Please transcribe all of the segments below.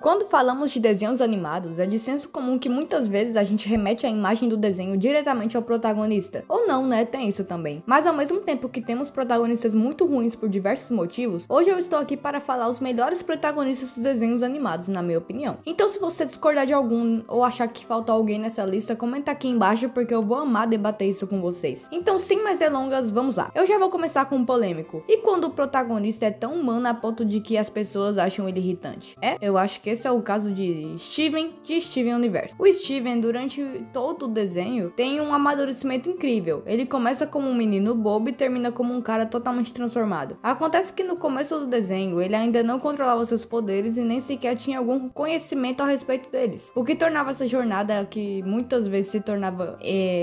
Quando falamos de desenhos animados, é de senso comum que muitas vezes a gente remete a imagem do desenho diretamente ao protagonista. Ou não, né? Tem isso também. Mas ao mesmo tempo que temos protagonistas muito ruins por diversos motivos, hoje eu estou aqui para falar os melhores protagonistas dos desenhos animados, na minha opinião. Então se você discordar de algum ou achar que faltou alguém nessa lista, comenta aqui embaixo porque eu vou amar debater isso com vocês. Então sem mais delongas, vamos lá. Eu já vou começar com um polêmico. E quando o protagonista é tão humano a ponto de que as pessoas acham ele irritante? Eu acho que esse é o caso de Steven Universe. O Steven, durante todo o desenho, tem um amadurecimento incrível. Ele começa como um menino bobo e termina como um cara totalmente transformado. Acontece que no começo do desenho, ele ainda não controlava seus poderes e nem sequer tinha algum conhecimento a respeito deles. O que tornava essa jornada, que muitas vezes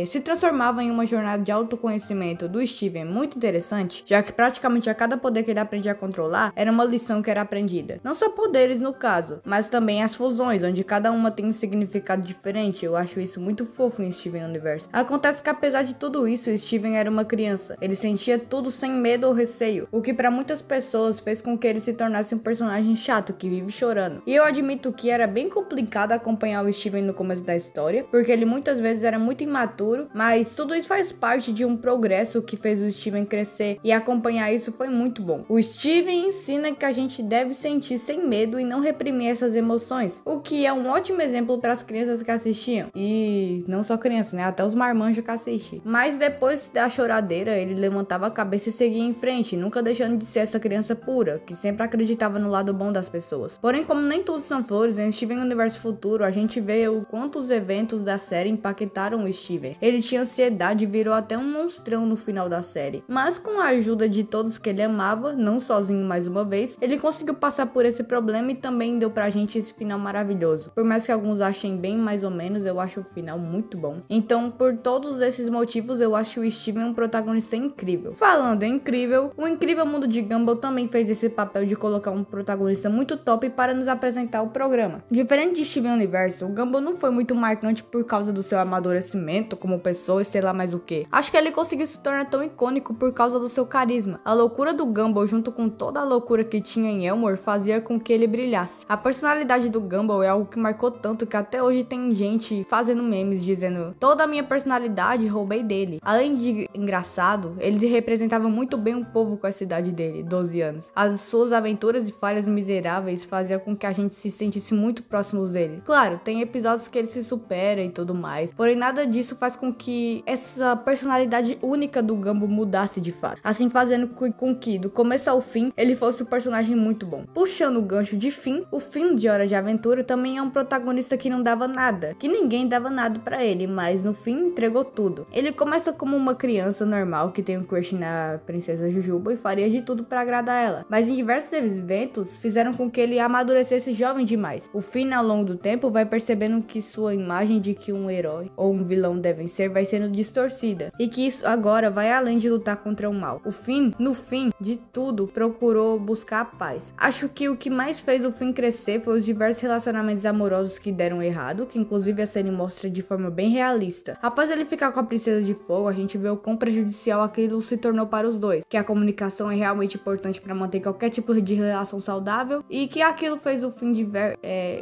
se transformava em uma jornada de autoconhecimento do Steven muito interessante, já que praticamente a cada poder que ele aprendia a controlar, era uma lição que era aprendida. Não só poderes no caso, mas também as fusões, onde cada uma tem um significado diferente. Eu acho isso muito fofo em Steven Universe. Acontece que apesar de tudo isso, Steven era uma criança. Ele sentia tudo sem medo ou receio, o que para muitas pessoas fez com que ele se tornasse um personagem chato que vive chorando. E eu admito que era bem complicado acompanhar o Steven no começo da história, porque ele muitas vezes era muito imaturo, mas tudo isso faz parte de um progresso que fez o Steven crescer, e acompanhar isso foi muito bom. O Steven ensina que a gente deve sentir sem medo e não reprimir essas emoções, o que é um ótimo exemplo para as crianças que assistiam. E não só crianças, né? Até os marmanjos que assistem. Mas depois da choradeira, ele levantava a cabeça e seguia em frente, nunca deixando de ser essa criança pura, que sempre acreditava no lado bom das pessoas. Porém, como nem todos são flores, em Steven Universe Futuro, a gente vê o quanto os eventos da série impactaram o Steven. Ele tinha ansiedade e virou até um monstrão no final da série. Mas com a ajuda de todos que ele amava, não sozinho mais uma vez, ele conseguiu passar por esse problema e também deu pra gente esse final maravilhoso. Por mais que alguns achem bem mais ou menos, eu acho o final muito bom. Então, por todos esses motivos, eu acho o Steven um protagonista incrível. Falando em incrível, o Incrível Mundo de Gumball também fez esse papel de colocar um protagonista muito top para nos apresentar o programa. Diferente de Steven Universe, o Gumball não foi muito marcante por causa do seu amadurecimento como pessoa e sei lá mais o que. Acho que ele conseguiu se tornar tão icônico por causa do seu carisma. A loucura do Gumball, junto com toda a loucura que tinha em Elmore, fazia com que ele brilhasse. A personalidade do Gumball é algo que marcou tanto que até hoje tem gente fazendo memes dizendo: toda a minha personalidade roubei dele. Além de engraçado, ele representava muito bem o povo com essa idade dele, 12 anos. As suas aventuras e falhas miseráveis faziam com que a gente se sentisse muito próximos dele. Claro, tem episódios que ele se supera e tudo mais, porém nada disso faz com que essa personalidade única do Gumball mudasse de fato, assim fazendo com que, do começo ao fim, ele fosse um personagem muito bom. Puxando o gancho de Finn, o Finn de Hora de Aventura também é um protagonista que não dava nada, que ninguém dava nada pra ele, mas no fim entregou tudo. Ele começa como uma criança normal que tem um crush na princesa Jujuba e faria de tudo pra agradar ela, mas em diversos eventos fizeram com que ele amadurecesse jovem demais. O Finn, ao longo do tempo, vai percebendo que sua imagem de que um herói ou um vilão devem ser vai sendo distorcida, e que isso agora vai além de lutar contra o mal. O Finn, no fim de tudo, procurou buscar a paz. Acho que o que mais fez o Finn crescer foi os diversos relacionamentos amorosos que deram errado, que inclusive a série mostra de forma bem realista. Após ele ficar com a Princesa de Fogo, a gente vê o quão prejudicial aquilo se tornou para os dois, que a comunicação é realmente importante para manter qualquer tipo de relação saudável, e que aquilo fez o Finn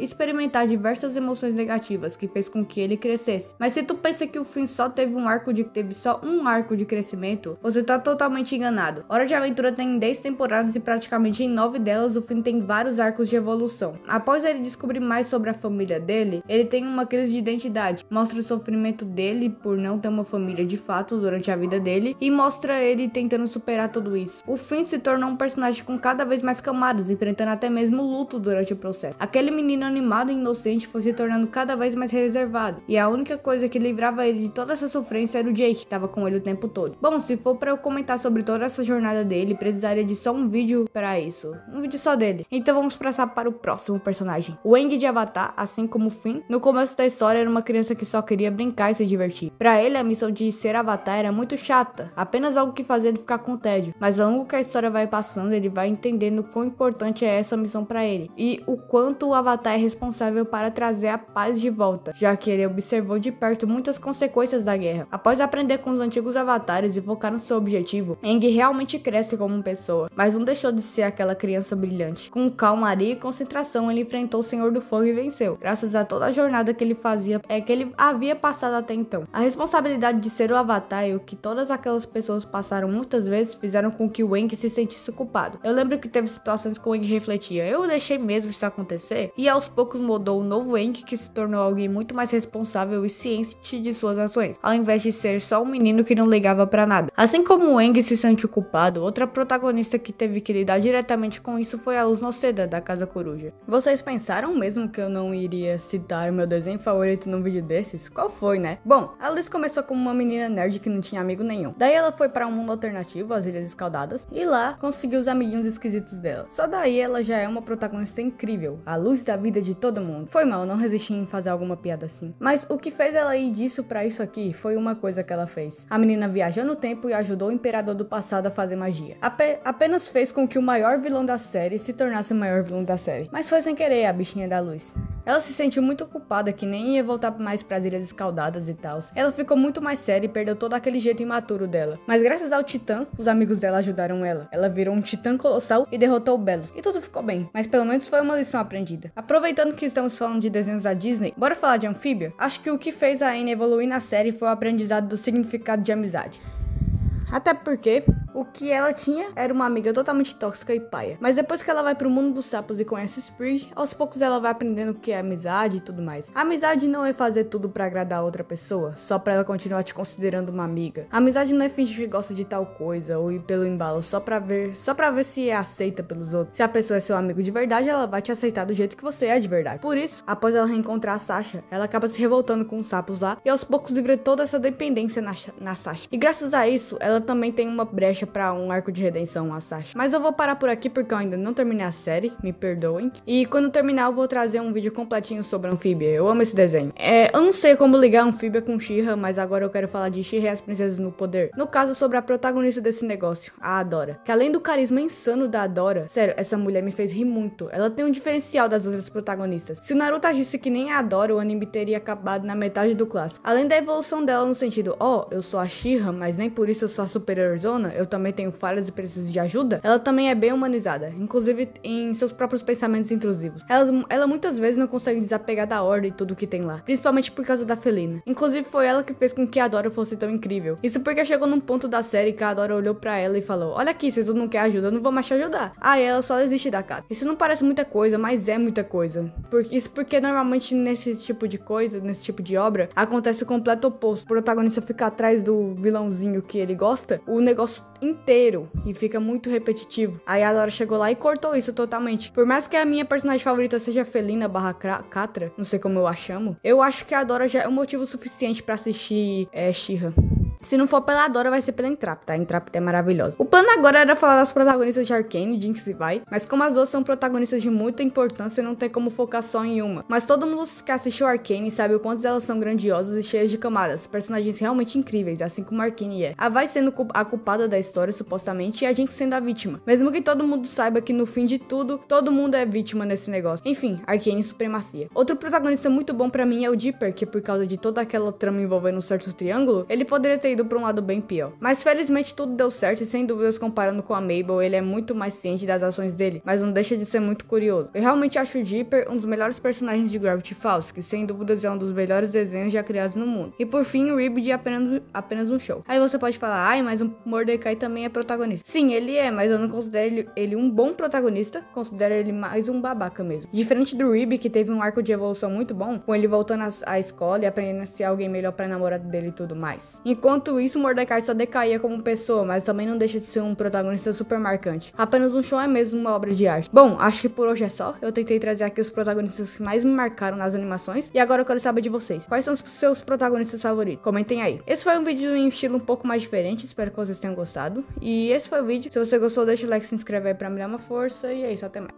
experimentar diversas emoções negativas, que fez com que ele crescesse. Mas se tu pensa que o Finn só teve só um arco de crescimento, você tá totalmente enganado. Hora de Aventura tem 10 temporadas e praticamente em 9 delas o Finn tem vários arcos de evolução. Após ele descobrir mais sobre a família dele, ele tem uma crise de identidade, mostra o sofrimento dele por não ter uma família de fato durante a vida dele, e mostra ele tentando superar tudo isso. O Finn se tornou um personagem com cada vez mais camadas, enfrentando até mesmo luto durante o processo. Aquele menino animado e inocente foi se tornando cada vez mais reservado, e a única coisa que livrava ele de toda essa sofrência era o Jake, que tava com ele o tempo todo. Bom, se for pra eu comentar sobre toda essa jornada dele, precisaria de só um vídeo pra isso. Um vídeo só dele. Então vamos passar para o próximo personagem. O Aang de Avatar, assim como o Finn, no começo da história era uma criança que só queria brincar e se divertir. Pra ele, a missão de ser Avatar era muito chata, apenas algo que fazia ele ficar com tédio. Mas ao longo que a história vai passando, ele vai entendendo quão importante é essa missão pra ele, e o quanto o Avatar é responsável para trazer a paz de volta, já que ele observou de perto muitas consequências da guerra. Após aprender com os antigos avatares e focar no seu objetivo, Aang realmente cresce como pessoa, mas não deixou de ser aquela criança brilhante. Com calmaria e concentração, então ele enfrentou o Senhor do Fogo e venceu, graças a toda a jornada que ele que ele havia passado até então. A responsabilidade de ser o Avatar e o que todas aquelas pessoas passaram muitas vezes fizeram com que o Aang se sentisse culpado. Eu lembro que teve situações que o Aang refletia, eu deixei mesmo isso acontecer? E aos poucos mudou o novo Aang, que se tornou alguém muito mais responsável e ciente de suas ações, ao invés de ser só um menino que não ligava pra nada. Assim como o Aang se sentiu culpado, outra protagonista que teve que lidar diretamente com isso foi a Luz Noceda, da Casa Coruja. Vocês pensaram mesmo que eu não iria citar o meu desenho favorito num vídeo desses? Qual foi, né? Bom, a Luz começou como uma menina nerd que não tinha amigo nenhum. Daí ela foi para um mundo alternativo, as Ilhas Escaldadas, e lá conseguiu os amiguinhos esquisitos dela. Só daí ela já é uma protagonista incrível, a luz da vida de todo mundo. Foi mal, não resisti em fazer alguma piada assim. Mas o que fez ela ir disso pra isso aqui foi uma coisa que ela fez. A menina viajou no tempo e ajudou o imperador do passado a fazer magia. Apenas fez com que o maior vilão da série se tornasse o maior vilão da série. Mas foi sem querer, a bichinha da luz. Ela se sentiu muito culpada que nem ia voltar mais pras Ilhas Escaldadas e tal. Ela ficou muito mais séria e perdeu todo aquele jeito imaturo dela. Mas graças ao Titã, os amigos dela ajudaram ela. Ela virou um Titã colossal e derrotou o Belos. E tudo ficou bem, mas pelo menos foi uma lição aprendida. Aproveitando que estamos falando de desenhos da Disney, bora falar de Anfíbia? Acho que o que fez a Anne evoluir na série foi o aprendizado do significado de amizade. Até porque o que ela tinha era uma amiga totalmente tóxica e paia. Mas depois que ela vai pro mundo dos sapos e conhece o Sprig, aos poucos ela vai aprendendo o que é amizade e tudo mais. A amizade não é fazer tudo pra agradar a outra pessoa, só pra ela continuar te considerando uma amiga. A amizade não é fingir que gosta de tal coisa ou ir pelo embalo só pra ver se é aceita pelos outros. Se a pessoa é seu amigo de verdade, ela vai te aceitar do jeito que você é de verdade. Por isso, após ela reencontrar a Sasha, ela acaba se revoltando com os sapos lá e aos poucos livra toda essa dependência na Sasha. E graças a isso, ela também tem uma brecha pra um arco de redenção, a Sasha. Mas eu vou parar por aqui porque eu ainda não terminei a série, me perdoem. E quando terminar eu vou trazer um vídeo completinho sobre Anfíbia. Eu amo esse desenho. Eu não sei como ligar Anfíbia com She-Ra, mas agora eu quero falar de She-Ra e as Princesas no Poder. No caso, sobre a protagonista desse negócio, a Adora. Que além do carisma insano da Adora, sério, essa mulher me fez rir muito. Ela tem um diferencial das outras protagonistas. Se o Naruto agisse que nem a Adora, o anime teria acabado na metade do clássico. Além da evolução dela no sentido, eu sou a She-Ra, mas nem por isso eu sou a superior zona, eu também tenho falhas e preciso de ajuda, ela também é bem humanizada, inclusive em seus próprios pensamentos intrusivos. Ela muitas vezes não consegue desapegar da ordem e tudo que tem lá, principalmente por causa da Felina. Inclusive foi ela que fez com que a Adora fosse tão incrível. Isso porque chegou num ponto da série que a Adora olhou pra ela e falou, olha aqui, se tu não quer ajuda, eu não vou mais te ajudar. Aí ela só desiste da cara. Isso não parece muita coisa, mas é muita coisa. Isso porque normalmente nesse tipo de coisa, nesse tipo de obra, acontece o completo oposto. O protagonista fica atrás do vilãozinho que ele gosta, o negócio inteiro, e fica muito repetitivo. Aí a Adora chegou lá e cortou isso totalmente. Por mais que a minha personagem favorita seja Felina barra Catra, não sei como eu a chamo, eu acho que a Adora já é um motivo suficiente pra assistir She-Ra. Se não for pela Adora, vai ser pela Entrapta, tá? A Entrapta é maravilhosa. O plano agora era falar das protagonistas de Arcane, Jinx e Vi, mas como as duas são protagonistas de muita importância, não tem como focar só em uma. Mas todo mundo que assistiu Arcane sabe o quanto elas são grandiosas e cheias de camadas, personagens realmente incríveis, assim como Arcane é. A Vi sendo a culpada da história, supostamente, e a Jinx sendo a vítima. Mesmo que todo mundo saiba que no fim de tudo, todo mundo é vítima nesse negócio. Enfim, Arcane supremacia. Outro protagonista muito bom pra mim é o Dipper, que por causa de toda aquela trama envolvendo um certo triângulo, ele poderia ter ido pra um lado bem pior. Mas felizmente tudo deu certo e sem dúvidas comparando com a Mabel, ele é muito mais ciente das ações dele, mas não deixa de ser muito curioso. Eu realmente acho o Dipper um dos melhores personagens de Gravity Falls, que sem dúvidas é um dos melhores desenhos já criados no mundo. E por fim, o Ribby apenas um show. Aí você pode falar, ai, mas o Mordecai também é protagonista. Sim, ele é, mas eu não considero ele um bom protagonista, considero ele mais um babaca mesmo. Diferente do Ribby, que teve um arco de evolução muito bom, com ele voltando à escola e aprendendo a ser alguém melhor pra namorada dele e tudo mais. Enquanto isso, Mordecai só decaía como pessoa, mas também não deixa de ser um protagonista super marcante. Apenas um show é mesmo uma obra de arte. Bom, acho que por hoje é só. Eu tentei trazer aqui os protagonistas que mais me marcaram nas animações, e agora eu quero saber de vocês. Quais são os seus protagonistas favoritos? Comentem aí. Esse foi um vídeo em estilo um pouco mais diferente, espero que vocês tenham gostado. E esse foi o vídeo. Se você gostou, deixa o like, se inscreve aí pra me dar uma força, e é isso, até mais.